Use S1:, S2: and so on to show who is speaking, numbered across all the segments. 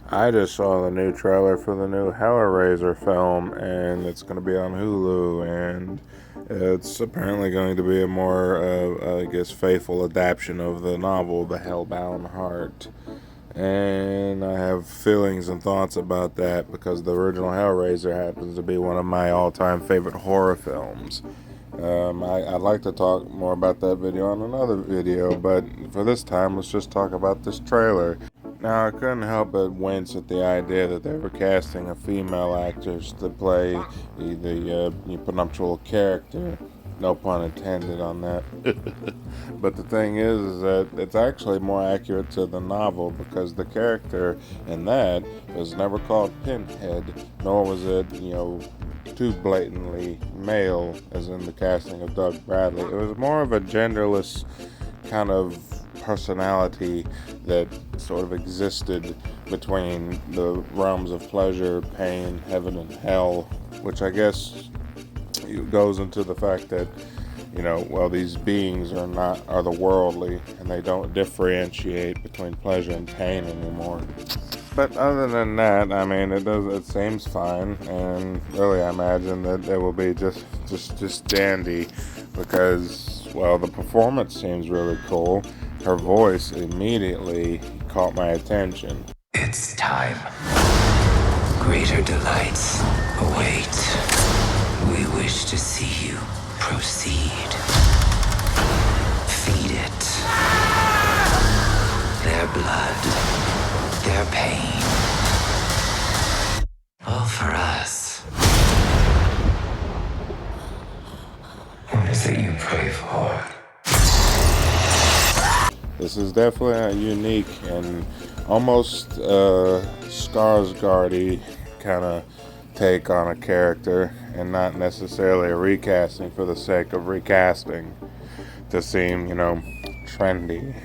S1: I just saw the new trailer for the new Hellraiser film, and it's going to be on Hulu, and it's apparently going to be a more, I guess, faithful adaptation of the novel, The Hellbound Heart. And I have feelings and thoughts about that because the original Hellraiser happens to be one of my all-time favorite horror films. I'd like to talk more about that video on another video, but for this time, let's just talk about this trailer. Now, I couldn't help but wince at the idea that they were casting a female actress to play the prenuptial character. No pun intended on that. But the thing is that it's actually more accurate to the novel because the character in that was never called Pinhead, nor was it, too blatantly male, as in the casting of Doug Bradley. It was more of a genderless kind of personality that sort of existed between the realms of pleasure, pain, heaven, and hell, which I guess goes into the fact that these beings are the worldly, and they don't differentiate between pleasure and pain anymore. But other than that, I mean, it seems fine, and really, I imagine that it will be just dandy, because the performance seems really cool. Her voice immediately caught my attention.
S2: It's time. Greater delights await. We wish to see you proceed. Feed it. Their blood, their pain. All for us. What is it you pray for?
S1: This is definitely a unique and almost Skarsgård-y kind of take on a character, and not necessarily a recasting for the sake of recasting to seem, trendy.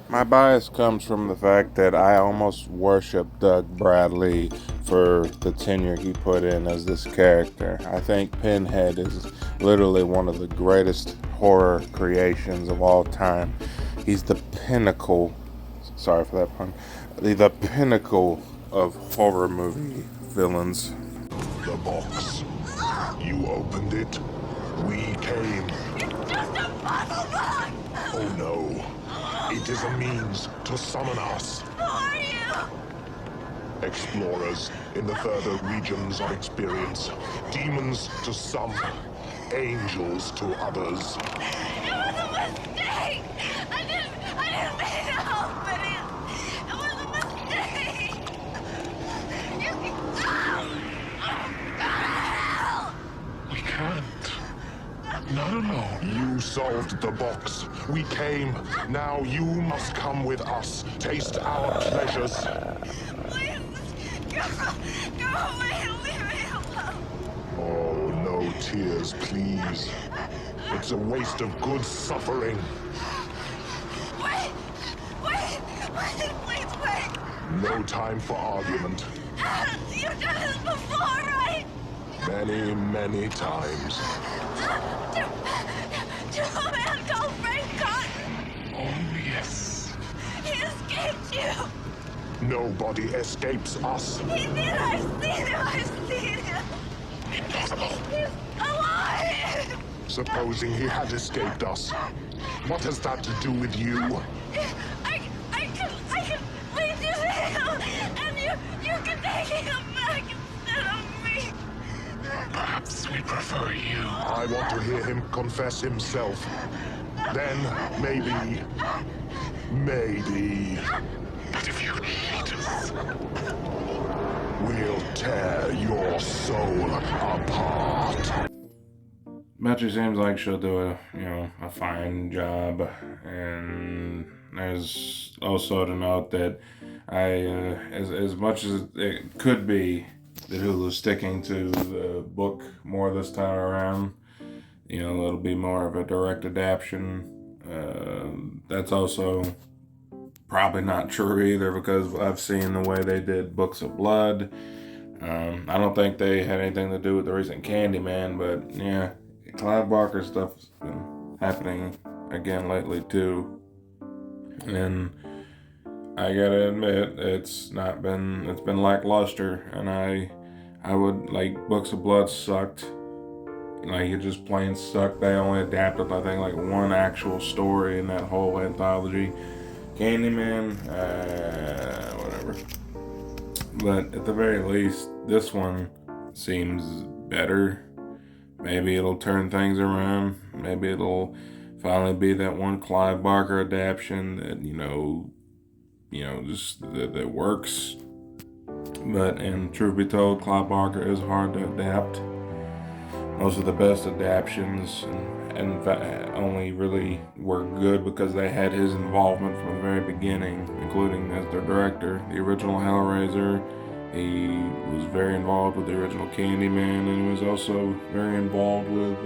S1: My bias comes from the fact that I almost worship Doug Bradley for the tenure he put in as this character. I think Pinhead is literally one of the greatest horror creations of all time. He's the pinnacle, sorry for that pun, the pinnacle of horror movie villains.
S3: The box. You opened it. We came.
S4: It's just a puzzle box!
S3: Oh no. It is a means to summon us.
S4: Who are you?
S3: Explorers in the further regions of experience. Demons to some. Angels to others.
S4: It was a mistake! I didn't mean to open it! It was a mistake! You can...
S3: We can't. Not alone. You solved the box. We came. Now you must come with us. Taste our pleasures.
S4: Please, go away and leave me alone.
S3: Oh, no tears, please. It's a waste of good suffering.
S4: Wait, please wait.
S3: No time for argument.
S4: You've done this before, right?
S3: Many, many times.
S4: To a man called Frank Cotton.
S3: Oh, yes.
S4: He escaped you.
S3: Nobody escapes us.
S4: He did. I've seen him.
S3: Impossible.
S4: He's alive.
S3: Supposing he had escaped us. What has that to do with you?
S4: I can lead you to him, and you can take him back instead of me.
S3: Perhaps we prefer you. I want to hear him confess himself. Then, maybe... But if you hate us, we'll tear your soul apart.
S1: But she seems like she'll do a fine job, and there's also to note that as much as it could be that Hulu's sticking to the book more this time around, it'll be more of a direct adaptation. That's also probably not true either, because I've seen the way they did Books of Blood. I don't think they had anything to do with the recent Candyman, but yeah, Clive Barker stuff's been happening again lately too. And I gotta admit, it's been lackluster, and I would like Books of Blood sucked. Like, it just plain sucked. They only adapted, I think, like one actual story in that whole anthology. Candyman, whatever. But at the very least, this one seems better. Maybe it'll turn things around. Maybe it'll finally be that one Clive Barker adaptation that, just that works. But, and truth be told, Clive Barker is hard to adapt. Most of the best adaptions and only really were good because they had his involvement from the very beginning, including as their director. The original Hellraiser, he was very involved with the original Candyman, and he was also very involved with,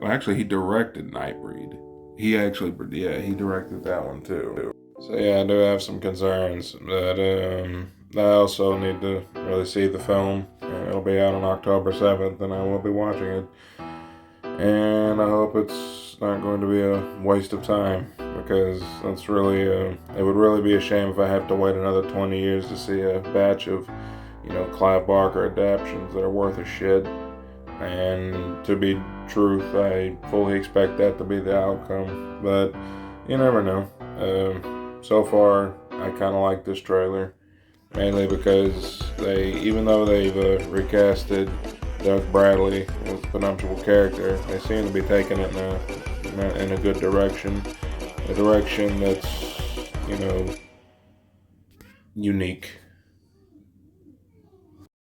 S1: actually he directed Nightbreed. He directed that one too. So yeah, I do have some concerns, but I also need to really see the film. It'll be out on October 7th, and I will be watching it. And I hope it's not going to be a waste of time, because that's really, it would really be a shame if I have to wait another 20 years to see a batch of, Clive Barker adaptions that are worth a shit. And to be truth, I fully expect that to be the outcome, but you never know. So far, I kind of like this trailer, mainly because even though they've recasted Doug Bradley as the penultimate character, they seem to be taking it in a good direction, a direction that's, unique.